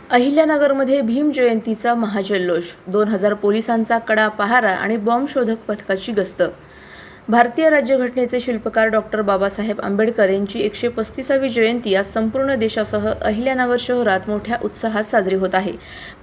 अहिल्यानगरमध्ये भीम जयंतीचा महाजल्लोष, 2000 पोलिसांचा कडा पहारा आणि बॉम्ब शोधक पथकाची गस्त। भारतीय राज्यघटनेचे शिल्पकार डॉक्टर बाबासाहेब आंबेडकर यांची 135वी जयंती आज संपूर्ण देशासह अहिल्यानगर शहरात मोठ्या उत्साहात साजरी होत आहे।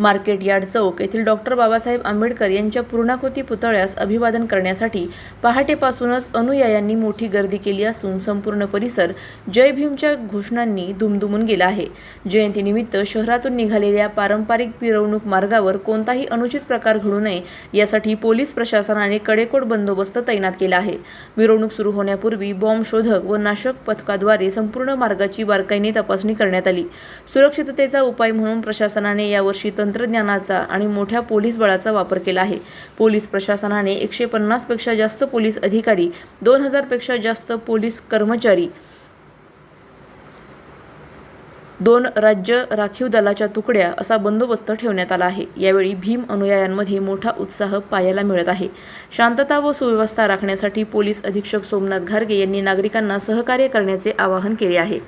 मार्केट यार्ड चौक येथील डॉक्टर बाबासाहेब आंबेडकर यांच्या पूर्णाकृती पुतळ्यास अभिवादन करण्यासाठी पहाटेपासूनच अनुयायांनी मोठी गर्दी केली असून संपूर्ण परिसर जय भीमच्या घोषणांनी दुमदुमून गेला आहे। जयंतीनिमित्त शहरातून निघालेल्या पारंपरिक मिरवणूक मार्गावर कोणताही अनुचित प्रकार घडू नये यासाठी पोलीस प्रशासनाने कडेकोट बंदोबस्त तैनात केला आहे। मिरवणूक सुरू होण्यापूर्वी बॉम्ब शोधक व नाशक पथकाद्वारे संपूर्ण मार्गाची बारकाईने तपासणी करण्यात आली। सुरक्षिततेचा उपाय म्हणून प्रशासनाने यावर्षी तंत्रज्ञानाचा आणि मोठ्या पोलीस बळाचा वापर केला आहे। पोलीस प्रशासनाने 150 पेक्षा जास्त पोलीस अधिकारी, 2000 पेक्षा जास्त पोलीस कर्मचारी, 2 राज्य राखीव दलाच्या तुकड्या असा बंदोबस्त ठेवण्यात आला आहे। यावेळी भीम अनुयायांमध्ये मोठा उत्साह पाहायला मिळत आहे। शांतता व सुव्यवस्था राखण्यासाठी पोलीस अधीक्षक सोमनाथ घारगे यांनी नागरिकांना सहकार्य करण्याचे आवाहन केले आहे।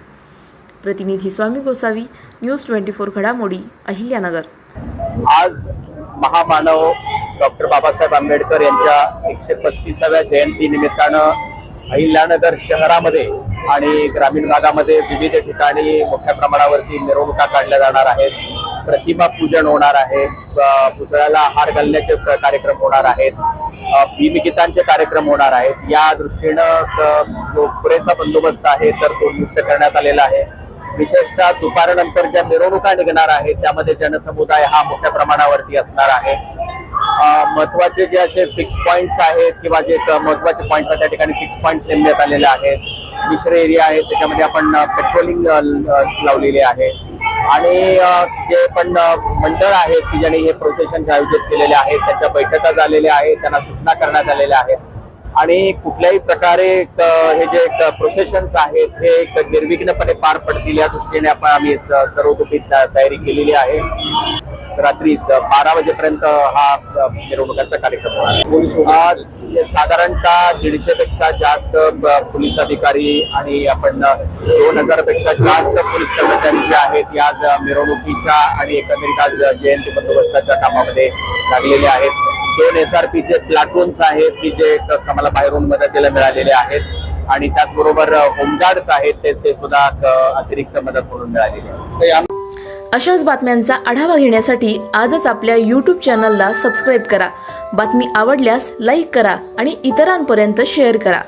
प्रतिनिधी स्वामी गोसावी, न्यूज 24 घडामोडी, अहिल्यानगर। आज महामानव डॉक्टर बाबासाहेब आंबेडकर यांच्या 135व्या जयंती निमित्तानं अहिल्यानगर शहरामध्ये आणि ग्रामीण भागामध्ये विविध ठिकाणी मोठ्या प्रमाणावरती मिरवणुका काढल्या जाणार आहेत। प्रतिमा पूजन होणार आहे, पुतळ्याला हार घालण्याचे कार्यक्रम होणार आहेत, भीमगीतांचे कार्यक्रम होणार आहेत। या दृष्टीनं जो पुरेसा बंदोबस्त आहे तर तो नियुक्त करण्यात आलेला आहे। विशेषतः दुपारनंतर ज्या मिरवणुका निघणार आहेत त्यामध्ये जनसमुदाय हा मोठ्या प्रमाणावरती असणार आहे। महत्वाचे जे असे फिक्स पॉइंट्स आहेत किंवा जे महत्वाचे पॉइंट्स आहेत त्या ठिकाणी फिक्स पॉइंट्स नेमण्यात आलेले आहेत। मिश्र एरिया आहेत त्याच्यामध्ये आपण पेट्रोलिंग लावलेले आहे आणि जे पण मंडळ आहेत की ज्यांनी हे प्रोसेशन आयोजित केलेले आहेत त्यांच्या बैठका झालेल्या आहेत, त्यांना सूचना करण्यात आलेल्या आहेत आणि कुठल्याही प्रकारे हे जे प्रोसेशन्स आहेत हे निर्विघ्नपणे पार पडतील या दृष्टीने आम्ही सर्वतोपरी तयारी केलेली आहे। रात्री 12 वाजेपर्यंत हा मिरवणुकांचा कार्यक्रम होणार। आज साधारणतः 150 पेक्षा जास्त पोलीस अधिकारी आणि आपण 2000 पेक्षा जास्त पोलीस कर्मचारी जे आहेत आज मिरवणुकीच्या आणि एकंदरीत आज जयंती बंदोबस्ताच्या कामामध्ये लागलेले आहेत। 2 SRPचे प्लाटून्स आहेत की जे आम्हाला बाहेरून मदतीला मिळालेले आहेत आणि त्याचबरोबर होमगार्ड्स आहेत ते सुद्धा अतिरिक्त मदत म्हणून मिळालेली आहे। अशाच बातम्यांचा आढावा घेण्यासाठी आजच आपल्या YouTube चॅनलला सबस्क्राईब करा। बातमी आवडल्यास लाईक करा आणि इतरांपर्यंत शेअर करा।